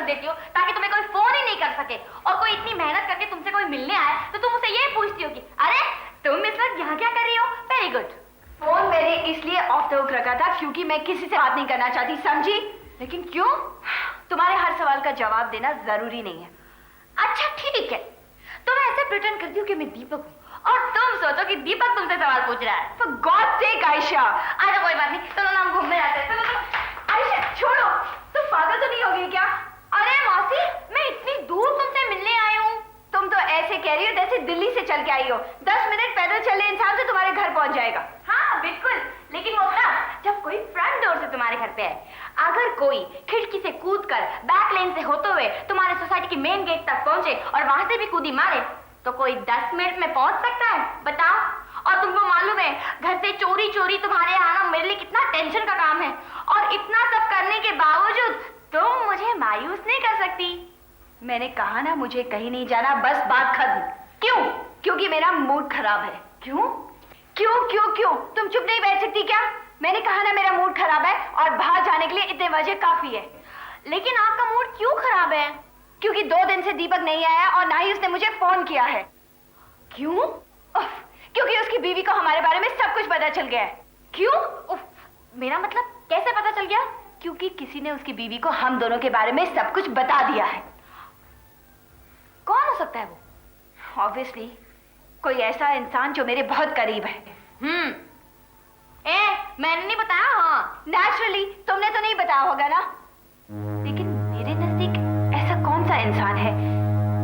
रख देती हो ताकि तुम्हें कोई फोन ही नहीं कर सके। और कोई इतनी मेहनत करके तुमसे कोई मिलने आए तो तुम उसे ये पूछती हो कि अरे तुम इस वक्त यहाँ क्या कर रही हो। Very good. फोन मैंने इसलिए ऑफ द हुक रखा था क्योंकि मैं किसी से बात नहीं करना चाहती, समझी? लेकिन क्यों? तुम्हारे हर सवाल का जवाब देना जरूरी नहीं है। अच्छा ठीक है, तो मैं ऐसे प्रिटेंड करती हूँ कि मैं दीपक हूँ और तुम सोचो कि दीपक तुमसे सवाल पूछ रहा है। For God's sake Ayesha. अच्छा कोई बात नहीं, चलो ना हम घूमने जाते हैं। चलो। आयशा छोड़ो, तुम पागल तो नहीं हो गई क्या? अरे मौसी, मैं इतनी दूर तुमसे मिलने आई हूँ। तुम तो ऐसे कह रही हो जैसे दिल्ली से चल के आई हो। 10 मिनट पैदल चले इंसान तो तुम्हारे घर पहुंच जाएगा। हाँ बिल्कुल, लेकिन वो तब जब कोई फ्रंट डोर से तुम्हारे घर पे है। अगर कोई खिड़की से कूदकर बैक लेन से होते हुए तुम्हारे सोसाइटी की मेन गेट तक पहुंचे और वहां से भी कूदी मारे तो कोई 10 मिनट में पहुंच सकता है? बताओ। और तुमको मालूम है घर से चोरी चोरी तुम्हारे आना मेरे लिए कितना टेंशन का काम है। और इतना सब करने के बावजूद तुम मुझे मायूस नहीं कर सकती। मैंने कहा ना मुझे कहीं नहीं जाना, बस बात खत्म। क्यों? क्योंकि मेरा मूड खराब है। क्यों? क्यों क्यों क्यों? तुम चुप नहीं बैठ सकती क्या? मैंने कहा ना मेरा मूड खराब है और बाहर जाने के लिए इतने वजह काफी है। लेकिन आपका मूड क्यों खराब है? क्योंकि 2 दिन से दीपक नहीं आया और ना ही उसने मुझे फोन किया है। क्यों? क्योंकि उसकी बीवी को हमारे बारे में सब कुछ पता चल गया है। क्यों? मेरा मतलब कैसे पता चल गया? क्योंकि किसी ने उसकी बीवी को हम दोनों के बारे में सब कुछ बता दिया है। कौन हो सकता है वो? ऑब्वियसली कोई ऐसा इंसान जो मेरे बहुत करीब है। मैंने नहीं बताया। हाँ नेचुरली तुमने तो नहीं बताया होगा ना। लेकिन मेरे नजदीक ऐसा कौन सा इंसान है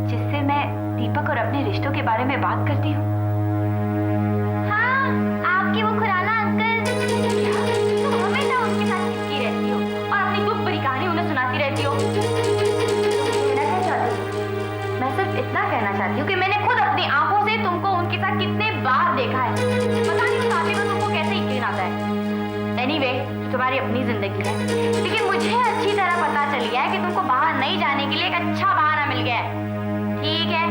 जिससे मैं दीपक और अपने रिश्तों के बारे में बात करती हूँ? हाँ, आपकी वो खुराना अंकल। तुम हमेशा उनके साथ चिपकी रहती हो और अपनी दुख भरी कहानी उन्हें सुनाती रहती हो। कहना क्या चाहती हो? मैं सिर्फ इतना कहना चाहती हूँ कि मैंने खुद अपनी आंखों से तुमको उनके साथ कितने बार देखा है। पता नहीं उस आदमी को तुमको कैसे यकीन आता है। एनीवे, तुम्हारी अपनी जिंदगी है, लेकिन मुझे अच्छी तरह पता चल गया है कि तुमको बाहर नहीं जाने के लिए एक अच्छा बहाना मिल गया है। ठीक है,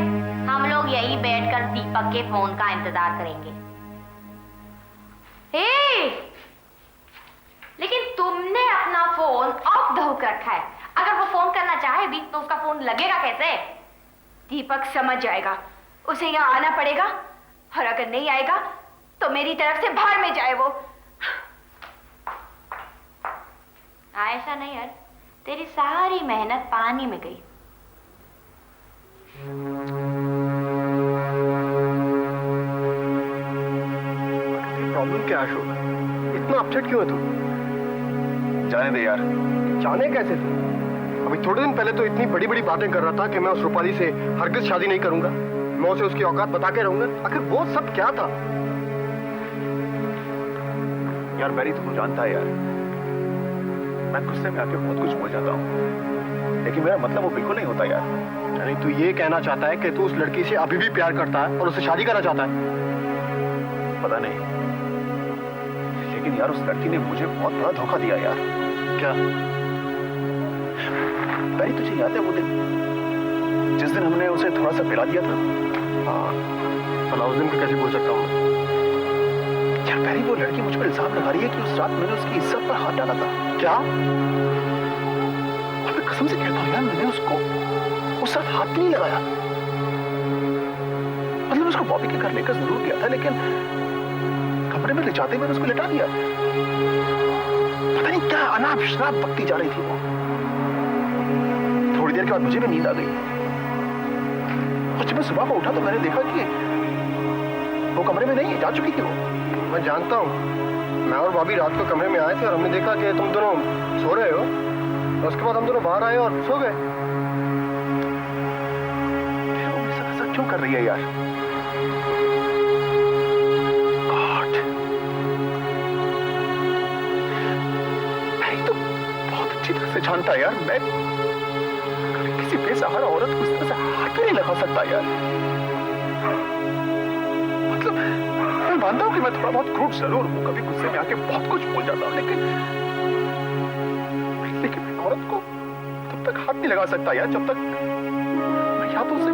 हम लोग यही बैठकर दीपक के फोन का इंतजार करेंगे। लेकिन तुमने अपना फोन ऑफ द हुक रखा है। अगर वो फोन करना चाहे भी तो उसका फोन लगेगा कैसे? दीपक समझ जाएगा, उसे यहाँ आना पड़ेगा और अगर नहीं आएगा तो मेरी तरफ से बाहर में जाए वो। ऐसा नहीं यार, तेरी सारी मेहनत पानी में गई। प्रॉब्लम क्या है अशोक? इतना अपसेट क्यों है तू? जाने दे यार। जाने कैसे तू? अभी थोड़े दिन पहले तो इतनी बड़ी बड़ी बातें कर रहा था कि मैं उस रूपाली से हरगिज शादी नहीं करूंगा, मैं उसे उसकी औकात बता के रहूंगा। आखिर वो सब क्या था? यार मैरी तुम जानता है यार, मैं गुस्से में आके बहुत कुछ बोल जाता हूँ, लेकिन मेरा मतलब वो बिल्कुल नहीं होता यार। यानी तू ये कहना चाहता है कि तू उस लड़की से अभी भी प्यार करता है और उससे शादी करना चाहता है? पता नहीं, लेकिन यार उस लड़की ने मुझे बहुत बड़ा धोखा दिया यार। क्या? मैरी तुझे याद है वो दिन जिस दिन हमने उसे थोड़ा सा पिला दिया था? हाँ, भला उस दिन को कैसे भूल सकता हूँ? यार मैरी वो लड़की मुझ पर इल्जाम लगा रही है कि उस रात मैंने उसकी इज्जत पर हाथ डाला था। क्या? और मैं कसम से कहता हूँ यार, मैंने उसको उस रात हाथ नहीं लगाया। मतलब उसको बॉबी के घर लेकर जरूर गया था, लेकिन कमरे में ले जाते मैंने उसको लिटा दिया। पता नहीं क्या अनाप शनाप बकती जा रही थी वो। थोड़ी देर के बाद मुझे भी नींद आ गई और जब मैं सुबह को उठा तो मैंने देखा कि वो कमरे में नहीं, जा चुकी थी वो। मैं जानता हूँ, मैं और भाभी रात को कमरे में आए थे और हमने देखा कि तुम दोनों सो रहे हो। उसके बाद हम दोनों बाहर आए और सो गए। वो मेरे साथ ऐसा क्यों कर रही है यार? गॉड, मैं तो बहुत अच्छी तरह से जानता है यार, मैं किसी बेसहारा औरत को इस तरह से हाथ नहीं लगा सकता यार। मतलब मैं मानता हूँ कि मैं थोड़ा बहुत क्रूड जरूर हूँ, कभी गुस्से में आके बहुत कुछ बोल जाता हूँ, लेकिन मैं औरत को तब तक हाथ नहीं लगा सकता यार जब तक मैं या तो उसे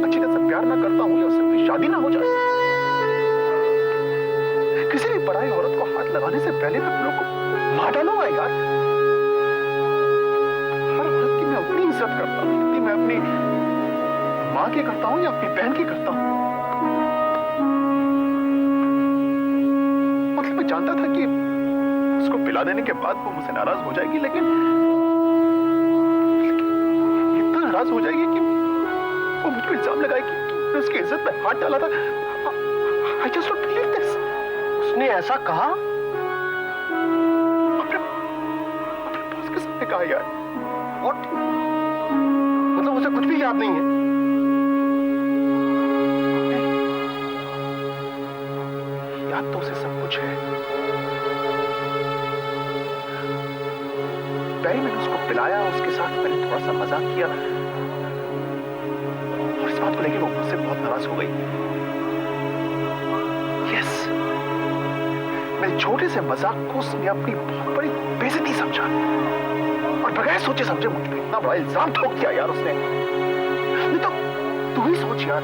अच्छी तरह से प्यार ना करता हूँ या उससे मेरी शादी ना हो जाए। किसी भी पराई औरत को हाथ लगाने से पहले मैं अपनों को मार डालूंगा यार। हर औरत की मैं अपनी इज्जत की करता हूँ या अपनी बहन की करता हूँ। मतलब मैं जानता था कि उसको पिला देने के बाद वो मुझसे नाराज हो जाएगी, लेकिन इतना नाराज हो जाएगी कि वो मुझ पर इल्जाम लगाएगी कि मैं उसकी इज्जत में हाथ डाला था। I just don't believe this. उसने ऐसा कहा? अपने बॉस के सामने कहा यार। What? मतलब उसे कुछ भी याद नहीं है? याद तो उसे सब कुछ है। पहले मैंने उसको पिलाया, उसके साथ मैंने थोड़ा सा मजाक किया और इस बात को लेकर वो मुझसे बहुत नाराज हो गई। यस, मेरे छोटे से मजाक को उसने अपनी बहुत बड़ी बेइज्जती समझा और बगैर सोचे समझे मुझ पे इतना बड़ा इल्जाम ठोक दिया यार उसने। नहीं तो तू ही सोच यार,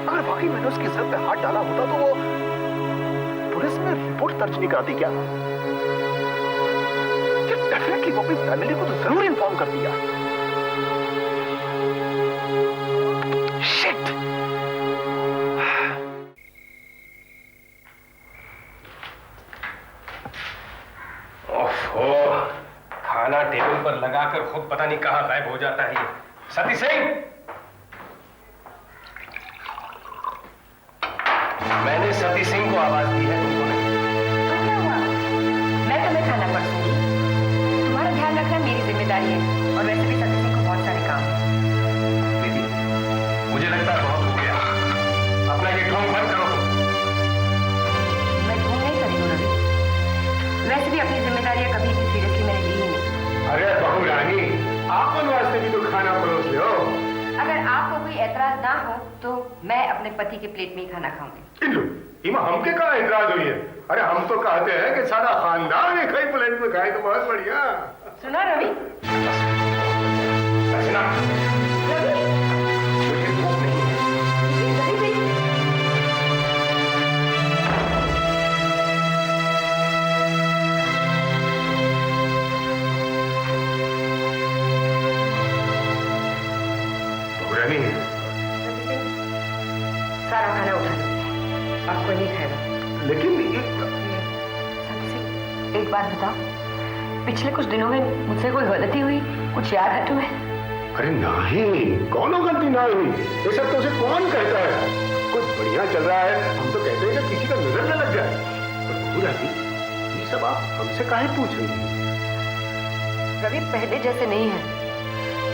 अगर वाकई मैंने उसकी इज्जत पे हाथ डाला होता तो वो पुलिस में रिपोर्ट दर्ज नहीं कराती क्या? डेफिनेटली वो अपनी फैमिली को तो जरूर इन्फॉर्म कर दिया। शिट! ओफो, खाना टेबल पर लगाकर खुद पता नहीं कहां गायब हो जाता है ये। सती सिंह, मैंने सती सिंह को आवाज दी है, तुमको नहीं। तो क्या हुआ? मैं तुम्हें खाना परसूंगी। तुम्हारा ध्यान रखना मेरी जिम्मेदारी है और वैसे भी सती सिंह को बहुत सारे काम हैं। दीदी, मुझे लगता है बहुत हो गया। अपना ये ढोंग बंद करो तुम। मैं ढोंग नहीं करी हूँ रवि। वैसे भी अपनी जिम्मेदारियां कभी भी सीरियसली मैंने ली ही नहीं। अरे बहू रानी, आपन वास्ते भी तो खाना परोस लो। अगर आपको कोई एतराज ना हो तो मैं अपने पति के प्लेट में ही खाना खाऊंगी। इमा हमके कहा एतराज हुई है? अरे हम तो कहते हैं कि सारा खानदान एक ही प्लेट में खाए तो बहुत बढ़िया। सुना रवि? अर्चना, रवि, मुझे भूख नहीं है। रवि प्लीज। रानी, सारा खाना उठा लो, आपको नहीं खाएगा। लेकिन एक बात बताओ, पिछले कुछ दिनों में मुझसे कोई गलती हुई? कुछ याद है तुम्हें? अरे नहीं, कौन गलती ना हुई? ये सब तो उसे कौन कहता है? कुछ बढ़िया चल रहा है, हम तो कहते हैं कि किसी का नजर न लग जाए। पर बहू रानी, ये सब आप हमसे काहे पूछ रही हैं? रवि पहले जैसे नहीं है,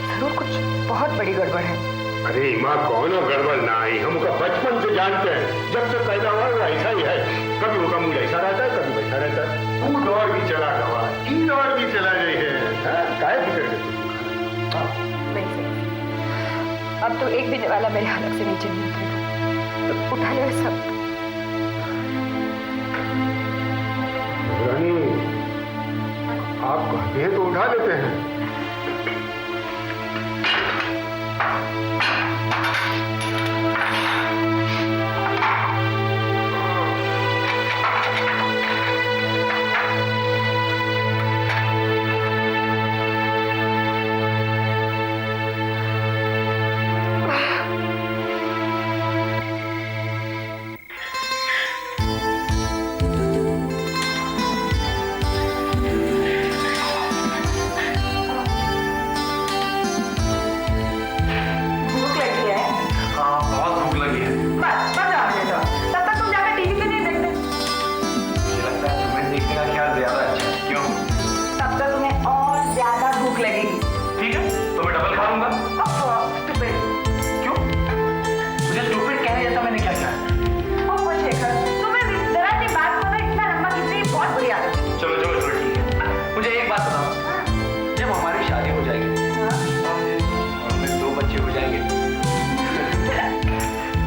जरूर कुछ बहुत बड़ी गड़बड़ है। अरे माँ, कौन गड़बड़ ना आई, हम उसका बचपन से जानते हैं। जब से पैदा हुआ वो ऐसा ही है। कभी वो का मूड ऐसा रहता है, कभी वैसा रहता है। वो दौर भी चला गवा, ई दौर भी चला गई है। काहे फिक्र करते? नहीं सही, अब तो एक भी वाला मेरे हालत से नीचे नहीं उतरेगा। उठा ले सब। रानी, आप कहते हैं तो उठा लेते हैं।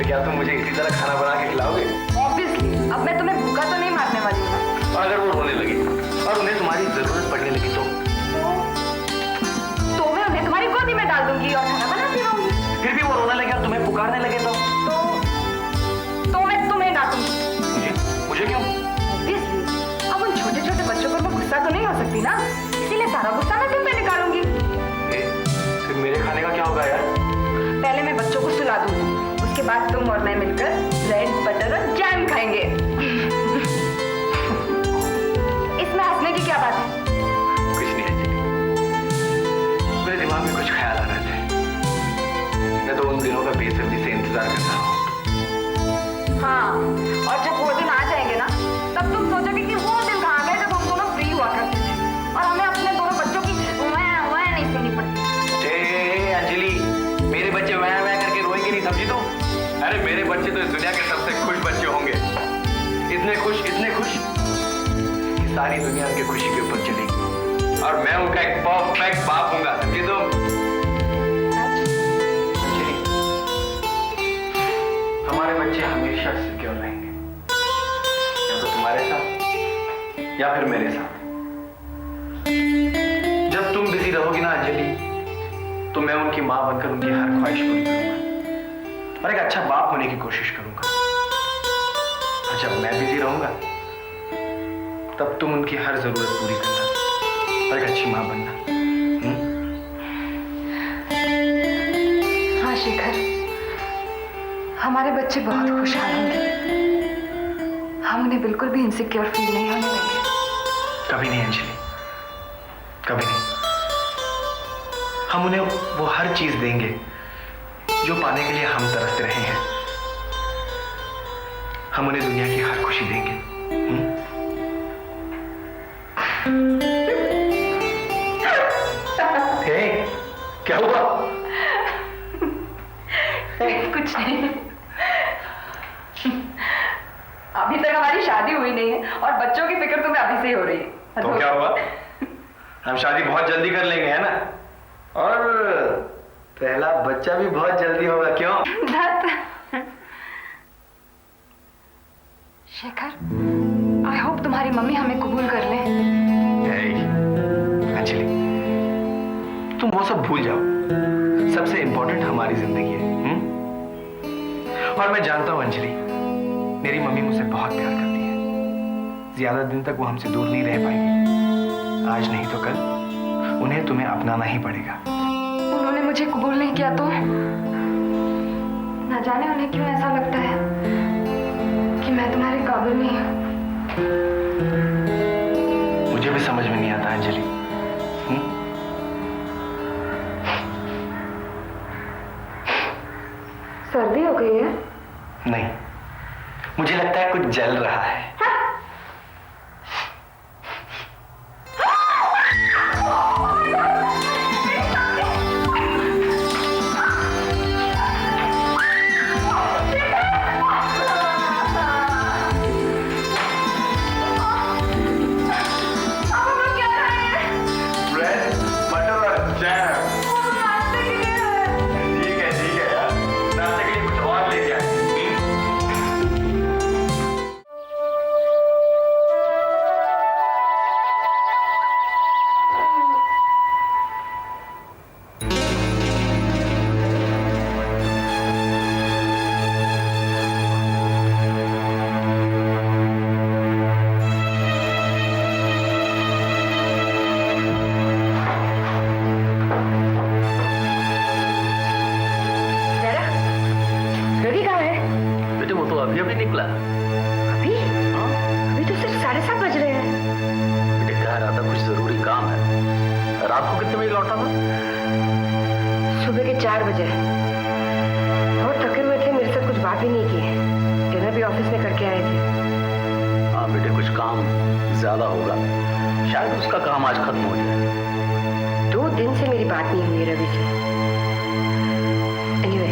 क्या तुम मुझे इसी तरह खाना बना के खिलाओगे? ऑब्वियसली, अब मैं तुम्हें भूखा तो नहीं मारने वाली हूँ। अगर वो रोने लगे और उन्हें तुम्हारी जरूरत पड़ने लगी तो मैं उन्हें तुम्हारी गोदी में डाल दूंगी और खाना बनाती रहूंगी। फिर भी वो रोने लगे और तुम्हें पुकारने लगे तो मैं तुम्हें डांटूंगी। मुझे क्यों? ऑब्वियसली, अब उन छोटे छोटे बच्चों पर मैं गुस्सा तो नहीं हो सकती ना, इसीलिए सारा गुस्सा मैं तुम पे निकालूंगी। फिर मेरे खाने का क्या होगा यार? पहले मैं इंतजार करता हूँ। हाँ, और जब वो दिन आ जाएंगे ना, तब तुम सोचोगे कि वो दिन कहाँ गए जब हम दोनों फ्री हुआ करते थे और हमें अपने दोनों बच्चों की वह नहीं सुननी पड़ती। अंजलि, मेरे बच्चे वह करके रोएंगे नहीं, समझी तुम? अरे मेरे बच्चे तो इस दुनिया के सबसे खुश बच्चे होंगे, इतने खुश कि सारी दुनिया उनकी खुशी के ऊपर चलेगी और मैं उनका एक परफेक्ट बाप होऊंगा, समझी तुम? अंजलि, हमारे बच्चे हमेशा सिक्योर रहेंगे, या तो तुम्हारे साथ या फिर मेरे साथ। जब तुम बिजी रहोगी ना अंजलि, तो मैं उनकी मां बनकर उनकी हर ख्वाहिश पूरी करूंगा और एक अच्छा बाप होने की कोशिश करूंगा। और जब मैं बिजी रहूंगा, तब तुम उनकी हर जरूरत पूरी करना और एक अच्छी मां बनना। हाँ शेखर, हमारे बच्चे बहुत खुशहाल होंगे। हम उन्हें बिल्कुल भी इनसिक्योर फील नहीं होने देंगे। कभी नहीं अंजलि, कभी नहीं। हम उन्हें वो हर चीज देंगे जो पाने के लिए हम तरसते रहे हैं। हम उन्हें दुनिया की हर खुशी देंगे। क्या हुआ? कुछ नहीं। अभी तक हमारी शादी हुई नहीं है और बच्चों की फिक्र तुम्हें अभी से ही हो रही है। तो क्या हुआ? हम शादी बहुत जल्दी कर लेंगे, है ना? और पहला बच्चा भी बहुत जल्दी होगा, क्यों? शेखर, आई होप तुम्हारी मम्मी हमें कबूल कर ले। अंजलि, तुम वो सब भूल जाओ। सबसे इंपॉर्टेंट हमारी जिंदगी है। और मैं जानता हूं अंजलि, मेरी मम्मी मुझसे बहुत प्यार करती है। ज्यादा दिन तक वो हमसे दूर नहीं रह पाएगी। आज नहीं तो कल उन्हें तुम्हें अपनाना ही पड़ेगा। उन्होंने मुझे कबूल नहीं किया तो ना जाने उन्हें क्यों ऐसा लगता है कि मैं तुम्हारे काबिल नहीं हूं। मुझे भी समझ में नहीं आता अंजलि। सर्दी हो गई है? नहीं, मुझे लगता है कुछ जल रहा है। रात को कितने बजे लौटा था? सुबह के 4 बजे। बहुत थके हुए थे, मेरे साथ कुछ बात भी नहीं की। डिनर भी ऑफिस में करके आए थे। हाँ बेटे, कुछ काम ज्यादा होगा, शायद उसका काम आज खत्म हो जाए। 2 दिन से मेरी बात नहीं हुई रवि से। एनीवे,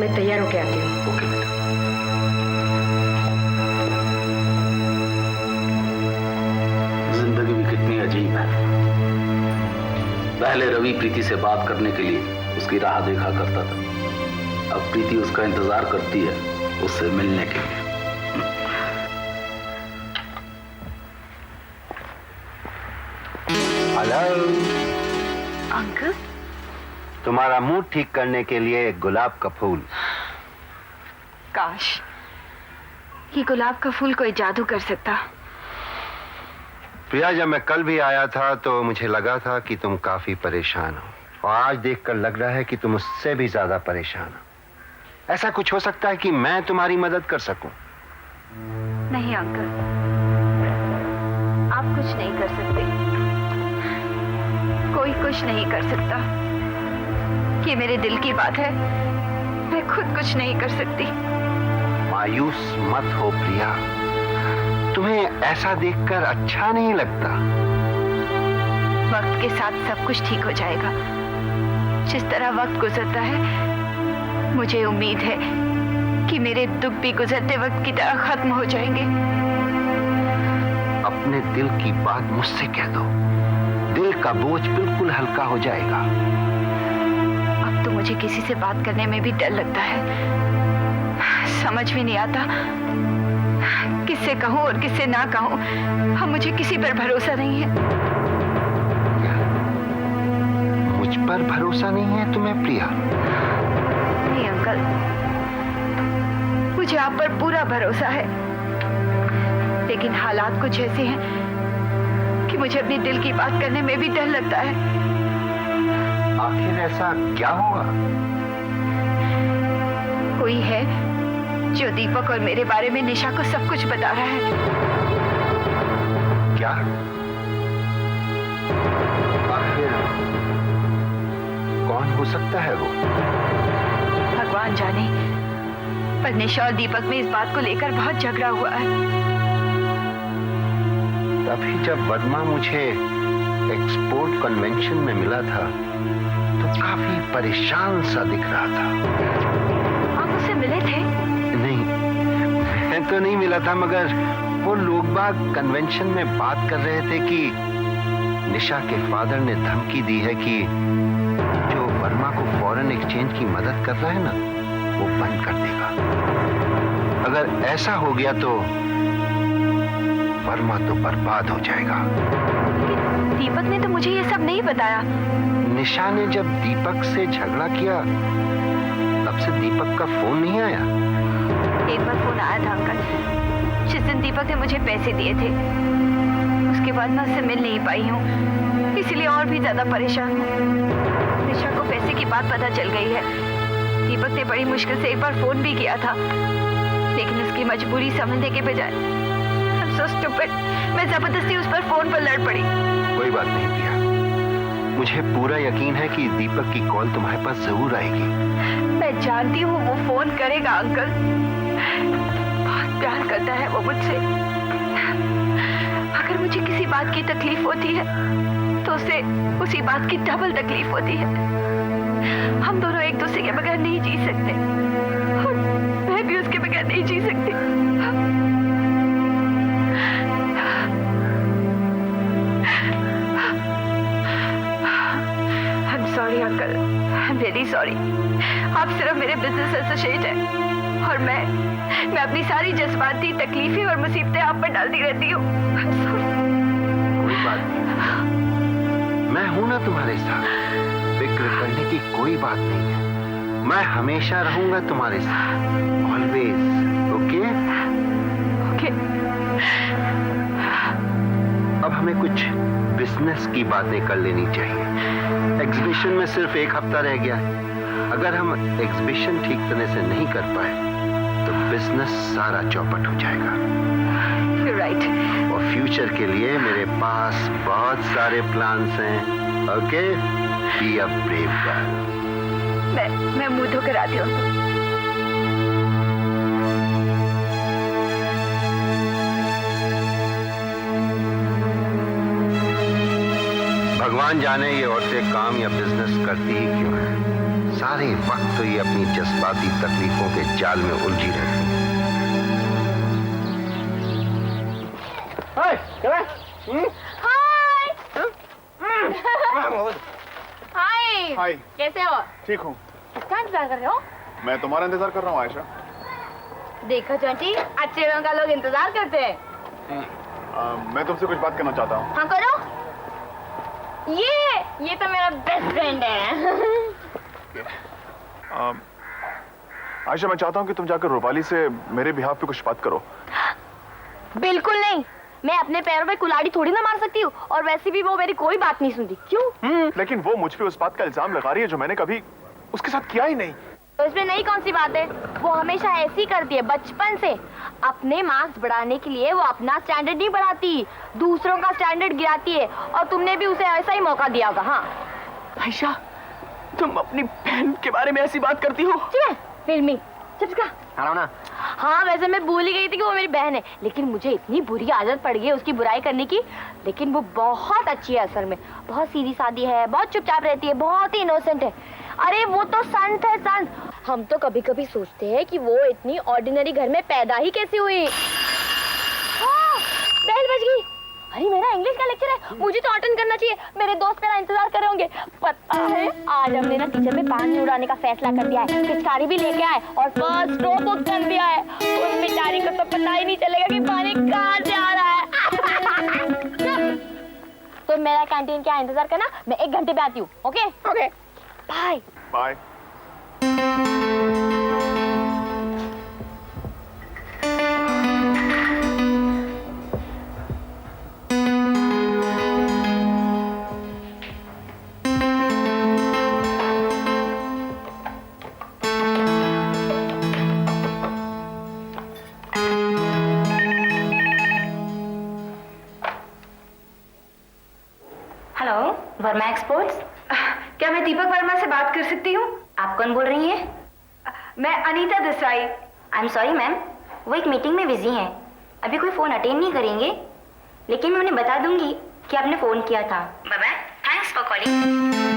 मैं तैयार होके आती हूँ। ओके बेटा। जिंदगी भी कितनी अजीब है। पहले रवि प्रीति से बात करने के लिए उसकी राह देखा करता था, अब प्रीति उसका इंतजार करती है उससे मिलने के लिए। हेलो अंकल, तुम्हारा मूड ठीक करने के लिए एक गुलाब का फूल। काश ये गुलाब का फूल कोई जादू कर सकता। प्रिया, जब मैं कल भी आया था तो मुझे लगा था कि तुम काफी परेशान हो, और आज देखकर लग रहा है कि तुम उससे भी ज्यादा परेशान हो। ऐसा कुछ हो सकता है कि मैं तुम्हारी मदद कर सकूं? नहीं अंकल, आप कुछ नहीं कर सकते। कोई कुछ नहीं कर सकता। ये मेरे दिल की बात है, मैं खुद कुछ नहीं कर सकती। मायूस मत हो प्रिया, तुम्हें ऐसा देखकर अच्छा नहीं लगता। वक्त के साथ सब कुछ ठीक हो जाएगा। जिस तरह वक्त गुजरता है, मुझे उम्मीद है कि मेरे दुख भी गुजरते वक्त की तरह खत्म हो जाएंगे। अपने दिल की बात मुझसे कह दो, दिल का बोझ बिल्कुल हल्का हो जाएगा। अब तो मुझे किसी से बात करने में भी डर लगता है। समझ भी नहीं आता किससे कहूं और किससे ना कहूं। अब मुझे किसी पर भरोसा नहीं है। मुझ पर भरोसा नहीं है तुम्हें प्रिया? नहीं अंकल, मुझे आप पर पूरा भरोसा है, लेकिन हालात कुछ ऐसे हैं कि मुझे अपने दिल की बात करने में भी डर लगता है। आखिर ऐसा क्या हुआ? कोई है जो दीपक और मेरे बारे में निशा को सब कुछ बता रहा है। क्या? आखिर कौन हो सकता है वो? भगवान जाने, पर निशा और दीपक में इस बात को लेकर बहुत झगड़ा हुआ है। तभी जब वर्मा मुझे एक्सपोर्ट कन्वेंशन में मिला था तो काफी परेशान सा दिख रहा था। आप उससे मिले थे? नहीं, मैं तो नहीं मिला था, मगर वो लोग बाग कन्वेंशन में बात कर रहे थे कि निशा के फादर ने धमकी दी है कि जो वर्मा को फॉरेन एक्सचेंज की मदद कर रहा है ना, वो बंद कर देगा। अगर ऐसा हो गया तो वर्मा तो बर्बाद हो जाएगा। दीपक ने तो मुझे ये सब नहीं बताया। निशा ने जब दीपक से झगड़ा किया तब से दीपक का फोन नहीं आया। एक बार फोन आया था अंकल, जिस दिन दीपक ने मुझे पैसे दिए थे। उसके बाद मैं उससे मिल नहीं पाई हूँ, इसलिए और भी ज्यादा परेशान हूँ। निशा को पैसे की बात पता चल गई है। दीपक ने बड़ी मुश्किल से एक बार फोन भी किया था, लेकिन उसकी मजबूरी समझने के बजाय I'm so stupid, मैं जबरदस्ती उस पर फोन पर लड़ पड़ी। कोई बात नहीं प्रिया, मुझे पूरा यकीन है कि दीपक की कॉल तुम्हारे पास जरूर आएगी। मैं जानती हूँ वो फोन करेगा अंकल, बहुत प्यार करता है वो मुझसे। अगर मुझे किसी बात की तकलीफ होती है तो उसे उसी बात की डबल तकलीफ होती है। हम दोनों एक दूसरे के बगैर नहीं जी सकते, और मैं भी उसके बगैर नहीं जी सकती। I'm sorry uncle, I'm really sorry। आप सिर्फ मेरे बिजनेस एसोसिएट हैं और मैं अपनी सारी जज्बाती तकलीफें और मुसीबतें आप पर डालती रहती हूँ। I'm sorry। कोई बात नहीं, मैं हूं ना तुम्हारे साथ, फिक्र करने की कोई बात नहीं है। मैं हमेशा रहूंगा तुम्हारे साथ, ऑलवेज। ओके? ओके। अब हमें कुछ बिजनेस की बातें कर लेनी चाहिए। एग्जीबिशन में सिर्फ एक हफ्ता रह गया है। अगर हम एग्जीबिशन ठीक तरह से नहीं कर पाए तो बिजनेस सारा चौपट हो जाएगा। You're right। और फ्यूचर के लिए मेरे पास बहुत सारे प्लान्स हैं। Okay? Be a brave girl. मैं मुंह धोकर आती हूँ। भगवान जाने ये औरतें काम या बिजनेस करती ही क्यों हैं। सारे वक्त तो ये अपनी जज्बाती तकलीफों के जाल में उलझी रहती हैं। हाय। हाय। कैसे हो? ठीक हूँ। किसका इंतजार कर रहे हो? मैं तुम्हारा इंतजार कर रहा हूँ आयशा। देखो चोटी, अच्छे लोगों का लोग इंतजार करते हैं। मैं तुमसे कुछ बात करना चाहता हूँ। हाँ करो। ये तो मेरा बेस्ट फ्रेंड है। आयशा, मैं चाहता हूँ कि तुम जाकर रूपाली से मेरे बिहाफ पे कुछ बात करो। बिल्कुल नहीं, मैं अपने पैरों पे कुल्हाड़ी थोड़ी ना मार सकती हूँ, और वैसे भी वो मेरी कोई बात नहीं सुनती। क्यों? लेकिन वो मुझ पे उस बात का इल्जाम लगा रही है जो मैंने कभी उसके साथ किया ही नहीं। तो इसमें नई कौन सी बात है? वो हमेशा ऐसी करती है बचपन से। अपने मार्क्स बढ़ाने के लिए वो अपना स्टैंडर्ड नहीं बढ़ाती, दूसरों का स्टैंडर्ड गिराती है, और तुमने भी उसे ऐसा ही मौका दिया होगा। हाँ आयशा, तुम अपनी बहन के बारे में ऐसी बात करती हो? फिल्मी चिप्स का। खाना ना। हाँ वैसे मैं भूल ही गई थी कि वो मेरी बहन है, लेकिन मुझे इतनी बुरी आदत पड़ गई है उसकी बुराई करने की। लेकिन वो बहुत अच्छी है असल में, बहुत सीधी सादी है, बहुत चुपचाप रहती है, बहुत ही इनोसेंट है। अरे वो तो संत है संत। हम तो कभी कभी सोचते हैं कि वो इतनी ऑर्डिनरी घर में पैदा ही कैसे हुई। बेल बज गई। अरे मेरा इंग्लिश का लेक्चर है, मुझे तो अटेंड करना चाहिए। मेरे दोस्त मेरा इंतजार कर रहे होंगे। पता है आज हमने ना टीचर में पानी उड़ाने का फैसला कर दिया है। पिचकारी भी लेके आए और फर्स्ट रो बुक कर दिया है। उस बेचारी को तो पता ही नहीं चलेगा कि पानी कहाँ से आ रहा है। तो मेरा कैंटीन क्या इंतजार करना, मैं 1 घंटे पे आती हूँ। Okay okay bye bye. Hello Verma exports. क्या मैं दीपक वर्मा से बात कर सकती हूँ? आप कौन बोल रही हैं? मैं Anita Desai. I am sorry ma'am, वो एक मीटिंग में बिजी हैं, अभी कोई फोन अटेंड नहीं करेंगे, लेकिन मैं उन्हें बता दूंगी कि आपने फोन किया था। Bye bye, thanks for calling.